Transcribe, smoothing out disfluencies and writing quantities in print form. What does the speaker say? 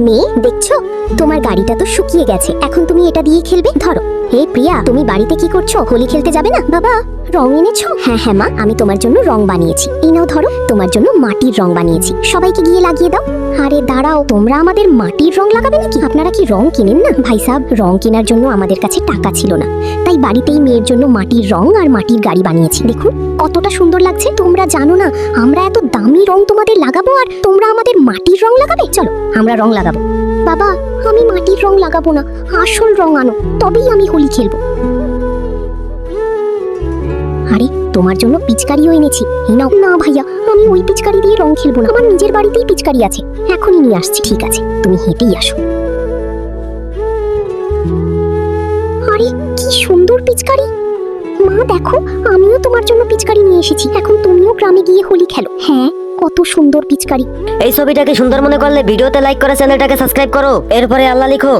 মেয়ে দেখছো, তোমার গাড়িটা তো শুকিয়ে গেছে, এখন তুমি এটা দিয়ে খেলবে। ধরো। হে প্রিয়া, তুমি বাড়িতে কি করছো? হোলি খেলতে যাবে না? বাবা, রং এনেছো? হ্যাঁ হ্যাঁ মা, আমি তোমার জন্য রং বানিয়েছি। এই নাও ধরো, তোমার জন্য মাটির রং বানিয়েছি, সবাইকে গিয়ে লাগিয়ে দাও। আরে দাঁড়াও, তোমরা আমাদের মাটির রং লাগাবে নাকি? আপনারা কি রং কিনেন না? ভাই সাহেব, রং কেনার জন্য আমাদের কাছে টাকা ছিল না, তাই বাড়িতেই মেয়ের জন্য মাটির রং আর মাটির গাড়ি বানিয়েছি। দেখুন কতটা সুন্দর লাগছে। তোমরা জানো না আমরা এত দামি রং তোমাদের লাগাবো, আর তোমরা আমাদের মাটির রং লাগাবে? চলো আমরা রং লাগাবো। বাবা, আমি মাটির রং লাগাবো না, আসল রং আনো, তবেই আমি হোলি খেলবো। আরে তোমার জন্য পিচকারিও এনেছি, এই নাও। না ভাইয়া, আমি ওই পিচকারি দিয়ে রং খেলবো না, আমার নিজের বাড়িতেই পিচকারি আছে, এখনই নিয়ে আসছি। ঠিক আছে, তুমি হেঁটেই আসো। আরে কি সুন্দর পিচকারি। মা দেখো, আমিও তোমার জন্য পিচকারি নিয়ে এসেছি, এখন তুমিও গ্রামে গিয়ে হোলি খেলো। হ্যাঁ, কত সুন্দর পিচকারি। এই ছবিটাকে সুন্দর মনে করলে ভিডিওতে লাইক করে চ্যানেলটাকে সাবস্ক্রাইব করো, এরপরে আল্লাহ লিখো।